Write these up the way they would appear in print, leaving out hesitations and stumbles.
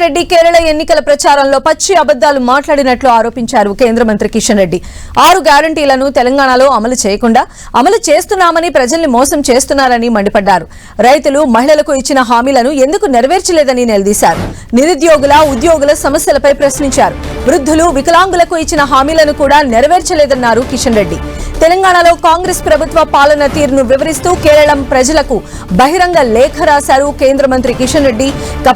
రెడ్డి కేరళ ఎన్నికల ప్రచారంలో పచ్చి అబద్దాలు మాట్లాడినట్లు ఆరోపించారు కేంద్ర మంత్రి కిషన్ రెడ్డి. 6 గ్యారంటీలను తెలంగాణలో అమలు చేయకుండా అమలు చేస్తున్నామని ప్రజల్ని మోసం చేస్తున్నారని మండిపడ్డారు. రైతులు, మహిళలకు ఇచ్చిన హామీలను ఎందుకు నెరవేర్చలేదని నిలదీశారు. నిరుద్యోగుల, ఉద్యోగుల సమస్యలపై ప్రశ్నించారు. వృద్ధులు, వికలాంగులకు ఇచ్చిన హామీలను కూడా నెరవేర్చలేదన్నారు కిషన్ రెడ్డి. తెలంగాణలో కాంగ్రెస్ ప్రభుత్వ పాలన తీరును వివరిస్తూ కేరళం ప్రజలకు బహిరంగ లేఖ రాశారు కేంద్ర మంత్రి కిషన్ రెడ్డి.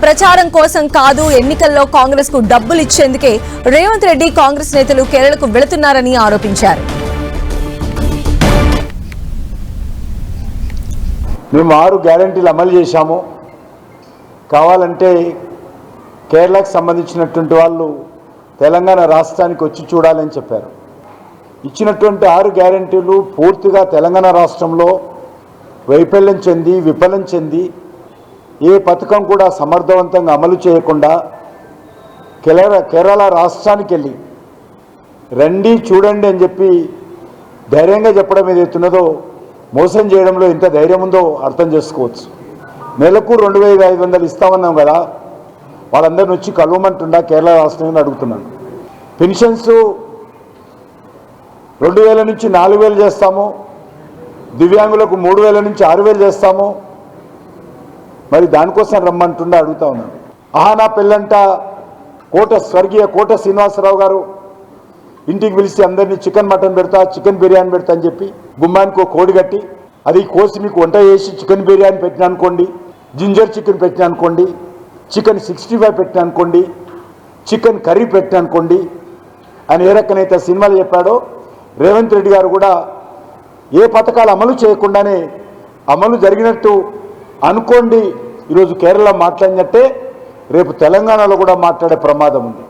ప్రచారం కోసం కాదు, ఎన్నికల్లో కాంగ్రెస్ కు డబ్బులు ఇచ్చేందుకే రేవంత్ రెడ్డి, కాంగ్రెస్ నేతలు కేరళకు వెళుతున్నారని ఆరోపించారు. మేము 6 గ్యారంటీలు అమలు చేశాము, కావాలంటే కేరళకు సంబంధించినటువంటి వాళ్ళు తెలంగాణ రాష్ట్రానికి వచ్చి చూడాలని చెప్పారు. ఇచ్చినటువంటి 6 గ్యారంటీలు పూర్తిగా తెలంగాణ రాష్ట్రంలో వైఫల్యం చెంది, విఫలం చెంది, ఏ పథకం కూడా సమర్థవంతంగా అమలు చేయకుండా కేరళ రాష్ట్రానికి వెళ్ళి రండి చూడండి అని చెప్పి ధైర్యంగా చెప్పడం ఏదైతున్నదో మోసం చేయడంలో ఎంత ధైర్యం ఉందో అర్థం చేసుకోవచ్చు. నెలకు 2500 ఇస్తామన్నాం కదా, వాళ్ళందరిని వచ్చి కలవమంటుండా కేరళ రాష్ట్రం అడుగుతున్నాను. పెన్షన్స్ 2000 నుంచి 4000 చేస్తాము, దివ్యాంగులకు 3000 నుంచి 6000 చేస్తాము. మరి దానికోసం రమ్మంటుండే అడుగుతా ఉన్నాను. ఆహానా పెళ్ళంట స్వర్గీయ కోట శ్రీనివాసరావు గారు ఇంటికి పిలిచి అందరినీ చికెన్ మటన్ పెడతా, చికెన్ బిర్యానీ పెడతా అని చెప్పి గుమ్మానికి కోడి కట్టి అది కోసి మీకు వంట చేసి చికెన్ బిర్యానీ పెట్టిన అనుకోండి, జింజర్ చికెన్ పెట్టిన అనుకోండి, చికెన్ 65 పెట్టిన అనుకోండి, చికెన్ కర్రీ పెట్టిన అనుకోండి అని ఏ రకనైతే సినిమాలు చెప్పాడో రేవంత్ రెడ్డి గారు కూడా ఏ పథకాలు అమలు చేయకుండానే అమలు జరిగినట్టు అనుకోండి. ఈరోజు కేరళ మాట్లాడినట్టే రేపు తెలంగాణలో కూడా మాట్లాడే ప్రమాదం ఉంది.